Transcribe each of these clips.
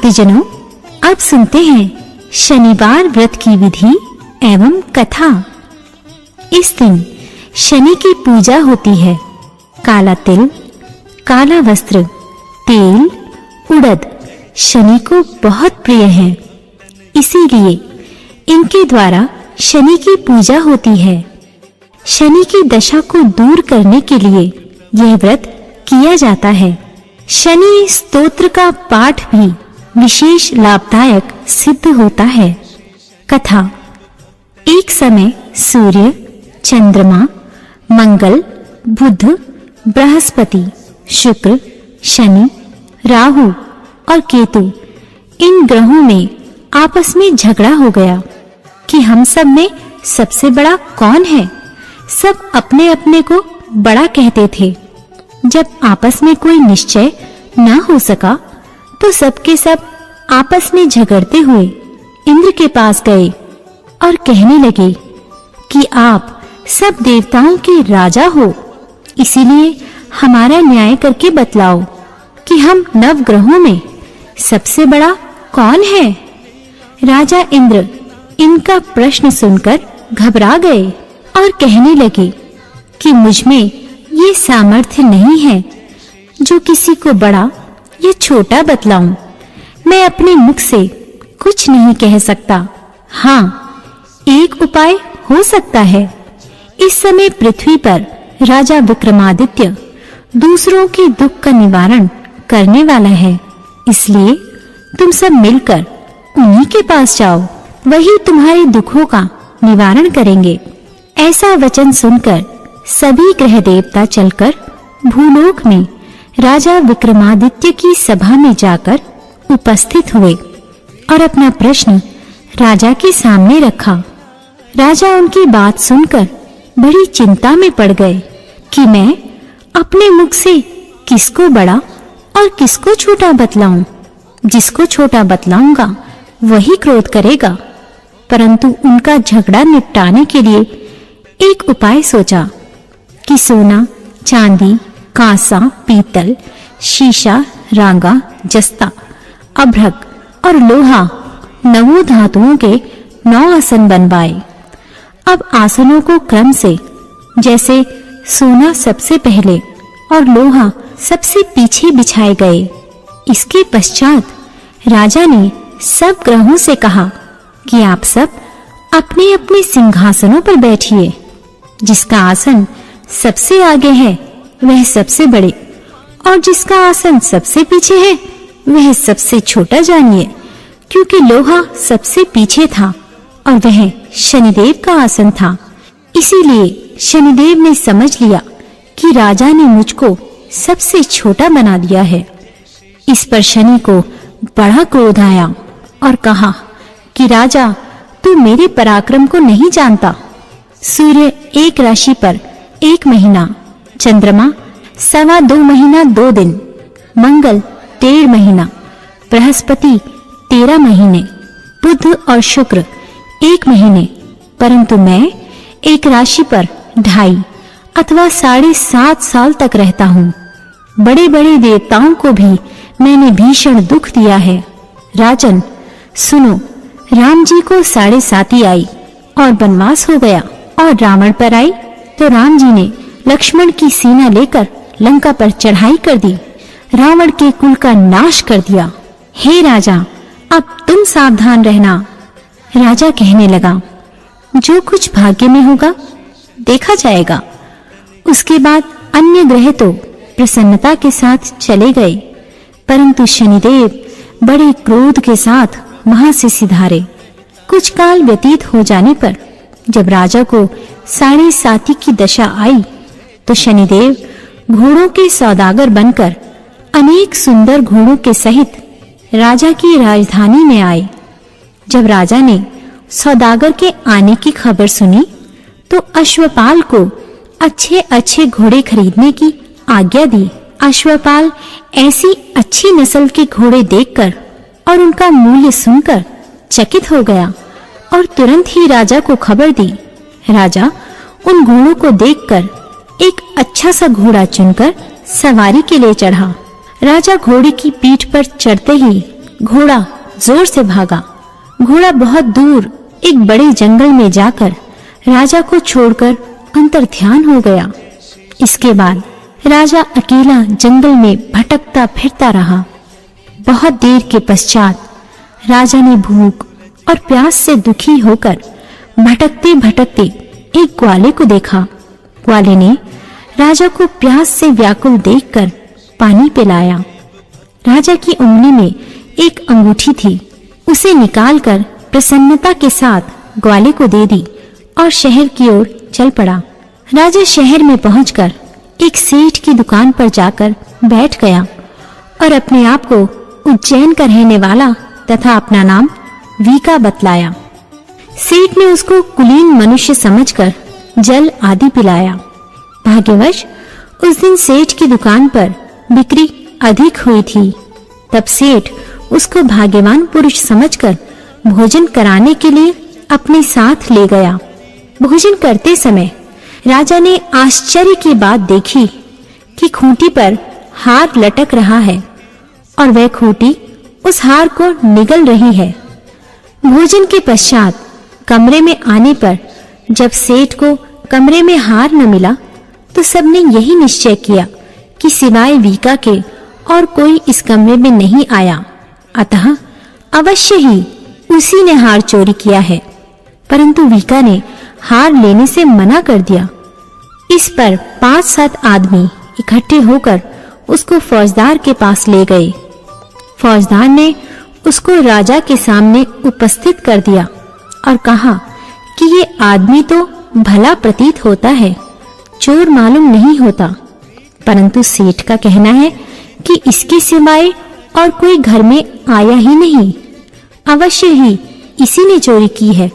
भक्तजनों, अब सुनते हैं शनिवार व्रत की विधि एवं कथा। इस दिन शनि की पूजा होती है। काला तिल, काला वस्त्र, तेल, उड़द शनि को बहुत प्रिय है। इसीलिए इनके द्वारा शनि की पूजा होती है। शनि की दशा को दूर करने के लिए यह व्रत किया जाता है। शनि स्तोत्र का पाठ भी विशेष लाभदायक सिद्ध होता है। कथा। एक समय सूर्य, चंद्रमा, मंगल, बुध, बृहस्पति, शुक्र, शनि, राहु और केतु इन ग्रहों में आपस में झगड़ा हो गया कि हम सब में सबसे बड़ा कौन है। सब अपने अपने को बड़ा कहते थे। जब आपस में कोई निश्चय न हो सका तो सबके सब आपस में झगड़ते हुए इंद्र के पास गए और कहने लगे कि आप सब देवताओं के राजा हो, इसीलिए हमारा न्याय करके बतलाओ कि हम नवग्रहों में सबसे बड़ा कौन है। राजा इंद्र इनका प्रश्न सुनकर घबरा गए और कहने लगे कि मुझ में ये सामर्थ्य नहीं है जो किसी को बड़ा या छोटा बतलाऊं। मैं अपने मुख से कुछ नहीं कह सकता। हाँ, एक उपाय हो सकता है। इस समय पृथ्वी पर राजा विक्रमादित्य दूसरों के दुख का निवारण करने वाला है, इसलिए तुम सब मिलकर उन्हीं के पास जाओ, वही तुम्हारे दुखों का निवारण करेंगे। ऐसा वचन सुनकर सभी ग्रह देवता चलकर भूलोक में राजा विक्रमादित्य की सभा में जाकर उपस्थित हुए और अपना प्रश्न राजा के सामने रखा। राजा उनकी बात सुनकर बड़ी चिंता में पड़ गए कि मैं अपने मुख से किसको बड़ा और किसको छोटा बतलाऊं। जिसको छोटा बतलाऊंगा वही क्रोध करेगा। परंतु उनका झगड़ा निपटाने के लिए एक उपाय सोचा कि सोना, चांदी, कांसा, पीतल, शीशा, रांगा, जस्ता, अभ्रक और लोहा 9 धातुओं के 9 आसन बनवाए। अब आसनों को क्रम से, जैसे सोना सबसे पहले और लोहा सबसे पीछे बिछाए गए। इसके पश्चात राजा ने सब ग्रहों से कहा कि आप सब अपने अपने सिंहासनों पर बैठिए। जिसका आसन सबसे आगे है वह सबसे बड़े, और जिसका आसन सबसे पीछे है वह सबसे छोटा जानिए, क्योंकि लोहा सबसे पीछे था और वह शनिदेव का आसन था। इसीलिए शनिदेव ने समझ लिया कि राजा ने मुझको सबसे छोटा बना दिया है। इस पर शनि को बड़ा क्रोध आया और कहा कि राजा, तू मेरे पराक्रम को नहीं जानता। सूर्य एक राशि पर 1 महीना, चंद्रमा 2.25 महीना 2 दिन, मंगल 1.5 महीना, बृहस्पति 13 महीने, बुध और शुक्र 1 महीने, परंतु मैं एक राशि पर 2.5 अथवा 7.5 साल तक रहता हूँ। बड़े बड़े देवताओं को भी मैंने भीषण दुख दिया है। राजन सुनो, राम जी को 7.5 आई और वनवास हो गया, और रावण पर आई तो राम जी ने लक्ष्मण की सेना लेकर लंका पर चढ़ाई कर दी, रावण के कुल का नाश कर दिया। हे राजा, अब तुम सावधान रहना। राजा कहने लगा, जो कुछ भाग्य में होगा देखा जाएगा। उसके बाद अन्य ग्रह तो प्रसन्नता के साथ चले गए, परंतु शनिदेव बड़े क्रोध के साथ वहां से सिधारे। कुछ काल व्यतीत हो जाने पर जब राजा को 7.5 की दशा आई तो शनिदेव घोड़ों के सौदागर बनकर अनेक सुंदर घोड़ों के सहित राजा की राजधानी में आए। जब राजा ने सौदागर के आने की खबर सुनी तो अश्वपाल को अच्छे अच्छे घोड़े खरीदने की आज्ञा दी। अश्वपाल ऐसी अच्छी नस्ल के घोड़े देखकर और उनका मूल्य सुनकर चकित हो गया और तुरंत ही राजा को खबर दी। राजा उन घोड़ों को देखकर एक अच्छा सा घोड़ा चुनकर सवारी के लिए चढ़ा। राजा घोड़े की पीठ पर चढ़ते ही घोड़ा जोर से भागा। घोड़ा बहुत दूर एक बड़े जंगल में जाकर राजा को छोड़कर अंतर्ध्यान हो गया। इसके बाद राजा अकेला जंगल में भटकता फिरता रहा। बहुत देर के पश्चात राजा ने भूख और प्यास से दुखी होकर भटकते भटकते एक ग्वाले को देखा। ग्वाले ने राजा को प्यास से व्याकुल देखकर पानी पिलाया। राजा की उंगली में एक अंगूठी थी, उसे निकालकर प्रसन्नता के साथ ग्वाले को दे दी और शहर की ओर चल पड़ा। राजा शहर में पहुंचकर एक सेठ की दुकान पर जाकर बैठ गया और अपने आप को उज्जैन का रहने वाला तथा अपना नाम वीका बतलाया। सेठ ने उसको कुलीन मनुष्य समझकर जल आदि पिलाया। भाग्यवश उस दिन सेठ की दुकान पर बिक्री अधिक हुई थी। तब सेठ उसको भाग्यवान पुरुष समझकर भोजन कराने के लिए अपने साथ ले गया। भोजन करते समय राजा ने आश्चर्य की बात देखी कि खूंटी पर हार लटक रहा है और वह खूंटी उस हार को निगल रही है। भोजन के पश्चात कमरे में आने पर जब सेठ को कमरे में हार न मिला तो सबने यही निश्चय किया कि सिवाय वीका के और कोई इस कमरे में नहीं आया, अतः अवश्य ही उसी ने हार चोरी किया है। परंतु वीका ने हार लेने से मना कर दिया। इस पर 5-7 आदमी इकट्ठे होकर उसको फौजदार के पास ले गए। फौजदार ने उसको राजा के सामने उपस्थित कर दिया और कहा कि ये आदमी तो भला प्रतीत होता है, चोर मालूम नहीं होता, परंतु सेठ का कहना है कि इसके सिवाय और कोई घर में आया ही नहीं, अवश्य ही इसी ने चोरी की है।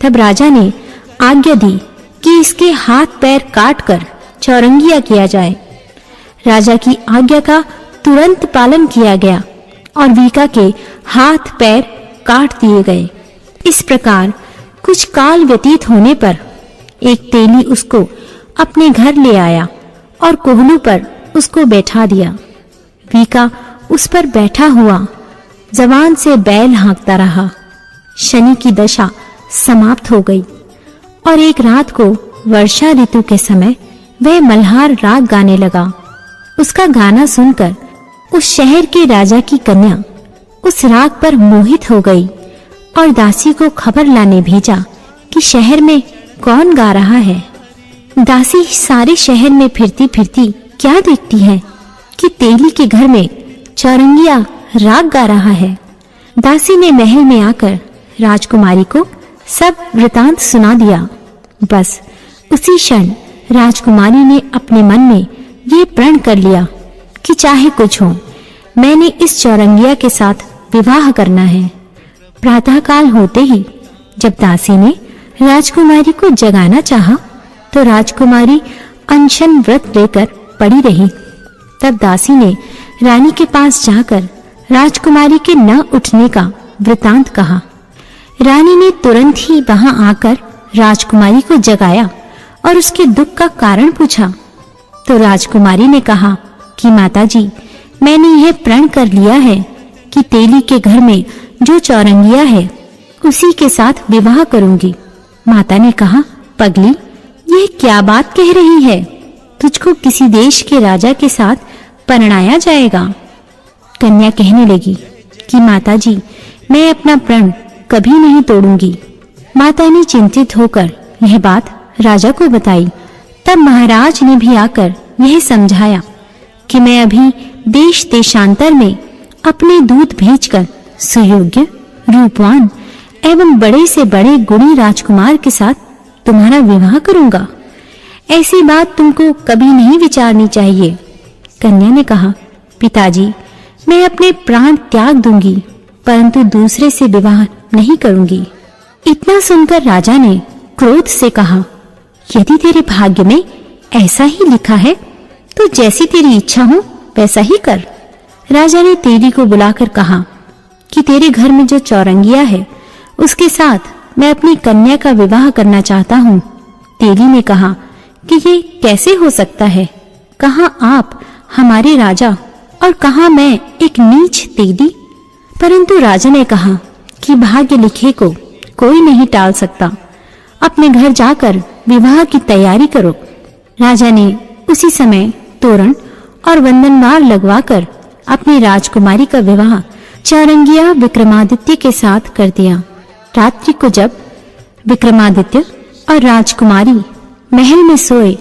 तब राजा ने आज्ञा दी कि इसके हाथ पैर काटकर चौरंगिया किया जाए। राजा की आज्ञा का तुरंत पालन किया गया और वीका के हाथ पैर काट दिए गए। इस प्रकार कुछ काल व्यतीत होने पर एक तेली उसको अपने घर ले आया और कोहलू पर उसको बैठा दिया। वीका उस पर बैठा हुआ जबान से बैल हाँकता रहा। शनि की दशा समाप्त हो गई और एक रात को वर्षा ऋतु के समय वह मल्हार राग गाने लगा। उसका गाना सुनकर उस शहर के राजा की कन्या उस राग पर मोहित हो गई और दासी को खबर लाने भेजा कि शहर में कौन गा रहा है। दासी सारे शहर में फिरती फिरती क्या देखती है कि तेली के घर में चौरंगिया राग गा रहा है। दासी ने महल में आकर राजकुमारी को सब वृतांत सुना दिया। बस उसी क्षण राजकुमारी ने अपने मन में ये प्रण कर लिया कि चाहे कुछ हो, मैंने इस चौरंगिया के साथ विवाह करना है। प्रातःकाल होते ही जब दासी ने राजकुमारी को जगाना चाहा तो राजकुमारी अनशन व्रत लेकर पड़ी रही। तब दासी ने रानी के पास जाकर राजकुमारी के न उठने का वृतांत कहा। रानी ने तुरंत ही वहां आकर राजकुमारी को जगाया और उसके दुख का कारण पूछा। तो राजकुमारी ने कहा कि माताजी, मैंने यह प्रण कर लिया है कि तेली के घर में जो चौरंगिया है उसी के साथ विवाह करूंगी। माता ने कहा, पगली, यह क्या बात कह रही है? तुझको किसी देश के राजा के साथ परणाया जाएगा। कन्या कहने लगी कि माताजी, मैं अपना प्रण कभी नहीं तोड़ूंगी। माता ने चिंतित होकर यह बात राजा को बताई। तब महाराज ने भी आकर यह समझाया कि मैं अभी देश देशांतर में अपने दूत भेजकर सुयोग्य, रूपवान एवं बड़े से बड़े गुणी राजकुमार के साथ तुम्हारा विवाह करूंगा। ऐसी बात तुमको कभी नहीं विचारनी चाहिए। कन्या ने कहा, पिताजी, मैं अपने प्राण त्याग दूंगी, परंतु दूसरे से विवाह नहीं करूंगी। इतना सुनकर राजा ने क्रोध से कहा, यदि तेरे भाग्य में ऐसा ही लिखा है तो जैसी तेरी इच्छा हो वैसा ही कर। राजा ने तेली को बुलाकर कहा कि तेरे घर में जो चौरंगिया है उसके साथ मैं अपनी कन्या का विवाह करना चाहता हूँ। तेली ने कहा कि ये कैसे हो सकता है? कहाँ आप हमारे राजा और कहाँ मैं एक नीच तेली? परंतु राजा ने कहा कि भाग्य लिखे को कोई नहीं टाल सकता, अपने घर जाकर विवाह की तैयारी करो। राजा ने उसी समय तोरण और वंदनवार लगवाकर अपनी राजकुमारी का विवाह चारंगिया विक्रमादित्य के साथ कर दिया। रात्रि को जब विक्रमादित्य और राजकुमारी महल में सोए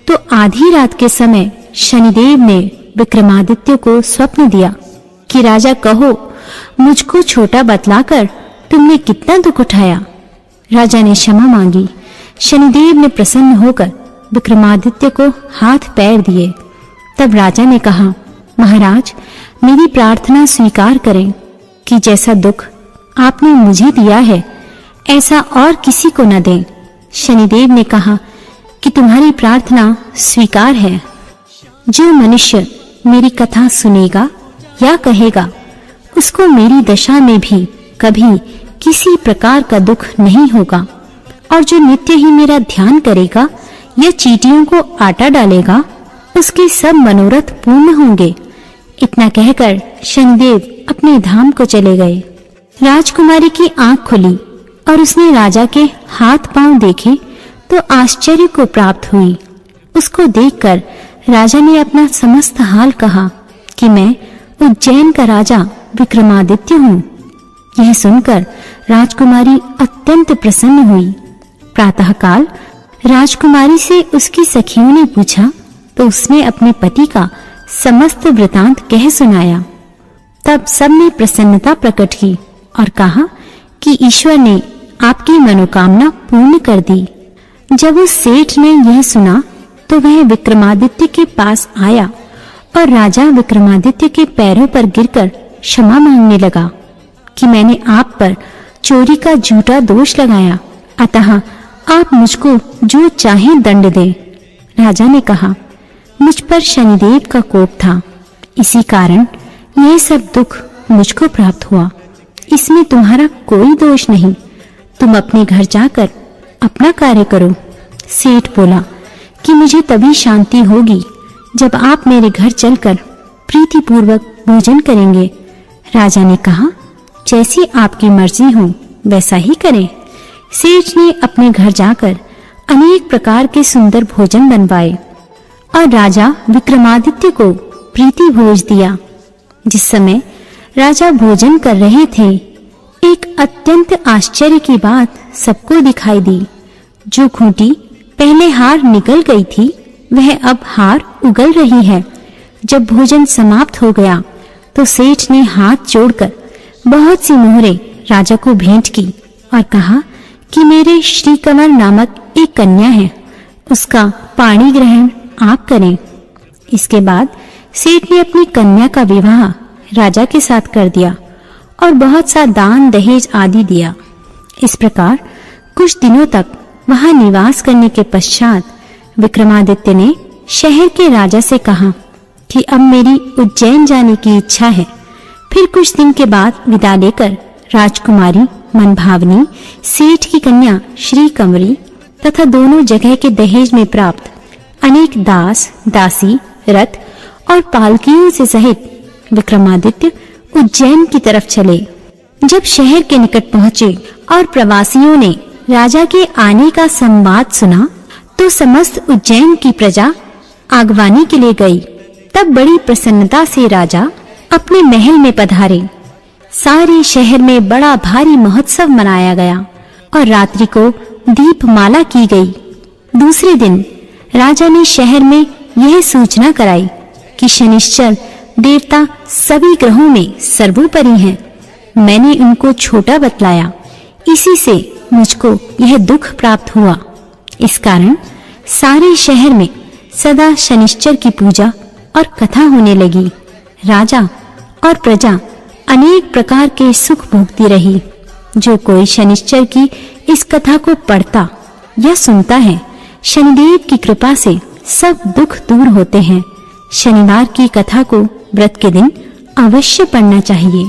तो आधी रात के समय शनिदेव ने विक्रमादित्य को स्वप्न दिया कि राजा कहो, मुझको छोटा बतलाकर तुमने कितना दुख उठाया। राजा ने क्षमा मांगी। शनिदेव ने प्रसन्न होकर विक्रमादित्य को हाथ पैर दिए। तब राजा ने कहा, महाराज, मेरी प्रार्थना स्वीकार करें कि जैसा दुख आपने मुझे दिया है ऐसा और किसी को न दें। शनिदेव ने कहा कि तुम्हारी प्रार्थना स्वीकार है। जो मनुष्य मेरी कथा सुनेगा या कहेगा उसको मेरी दशा में भी कभी किसी प्रकार का दुख नहीं होगा, और जो नित्य ही मेरा ध्यान करेगा या चींटियों को आटा डालेगा उसके सब मनोरथ पूर्ण होंगे। इतना कहकर शनिदेव अपने धाम को चले गए। राजकुमारी की आंख खुली और उसने राजा के हाथ पांव देखे तो आश्चर्य को प्राप्त हुई। उसको देखकर राजा ने अपना समस्त हाल कहा कि मैं उज्जैन का राजा विक्रमादित्य हूँ। यह सुनकर राजकुमारी अत्यंत प्रसन्न हुई। प्रातःकाल राजकुमारी से उसकी सखियों ने पूछा तो उसने अपने पति का समस्त वृतांत कह सुनाया। तब सबने प्रसन्नता प्रकट की और कहा कि ईश्वर ने आपकी मनोकामना पूर्ण कर दी। जब उस सेठ ने यह सुना तो वह विक्रमादित्य के पास आया और राजा विक्रमादित्य के पैरों पर गिरकर क्षमा मांगने लगा कि मैंने आप पर चोरी का झूठा दोष लगाया, अतः आप मुझको जो चाहे दंड दें। राजा ने कहा, मुझ पर शनिदेव का कोप था, इसी कारण यह सब दुख मुझको प्राप्त हुआ। इसमें तुम्हारा कोई दोष नहीं, तुम अपने घर जाकर अपना कार्य करो। सेठ बोला कि मुझे तभी शांति होगी जब आप मेरे घर चलकर प्रीतिपूर्वक भोजन करेंगे। राजा ने कहा, जैसी आपकी मर्जी हो वैसा ही करें। सेठ ने अपने घर जाकर अनेक प्रकार के सुंदर भोजन बनवाए और राजा विक्रमादित्य को प्रीति भोज दिया। जिस समय राजा भोजन कर रहे थे, एक अत्यंत आश्चर्य की बात सबको दिखाई दी। जो खूंटी पहले हार निकल गई थी वह अब हार उगल रही है। जब भोजन समाप्त हो गया तो सेठ ने हाथ जोड़कर बहुत सी मोहरे राजा को भेंट की और कहा कि मेरे श्री कंवर नामक एक कन्या है, उसका पाणी ग्रहण आप करें। इसके बाद सेठ ने अपनी कन्या का विवाह राजा के साथ कर दिया और बहुत सा दान दहेज आदि दिया। इस प्रकार कुछ दिनों तक वहां निवास करने के पश्चात विक्रमादित्य ने शहर के राजा से कहा कि अब मेरी उज्जैन जाने की इच्छा है। फिर कुछ दिन के बाद विदा लेकर राजकुमारी मनभावनी, सेठ की कन्या श्री कंवरी तथा दोनों जगह के दहेज में प्राप्त अनेक दास, दासी, रथ और पालकियों से सहित विक्रमादित्य उज्जैन की तरफ चले। जब शहर के निकट पहुंचे और प्रवासियों ने राजा के आने का संवाद सुना तो समस्त उज्जैन की प्रजा आगवानी के लिए गई। तब बड़ी प्रसन्नता से राजा अपने महल में पधारे। सारे शहर में बड़ा भारी महोत्सव मनाया गया और रात्रि को दीपमाला की गई। दूसरे दिन राजा ने शहर में यह सूचना कराई कि शनिश्चर देवता सभी ग्रहों में सर्वोपरि हैं। मैंने उनको छोटा बतलाया, इसी से मुझको यह दुख प्राप्त हुआ। इस कारण सारे शहर में सदा शनिश्चर की पूजा और कथा होने लगी। राजा और प्रजा अनेक प्रकार के सुख भोगती रही। जो कोई शनिश्चर की इस कथा को पढ़ता या सुनता है, शनिदेव की कृपा से सब दुख दूर होते हैं। शनिवार की कथा को व्रत के दिन अवश्य पढ़ना चाहिए।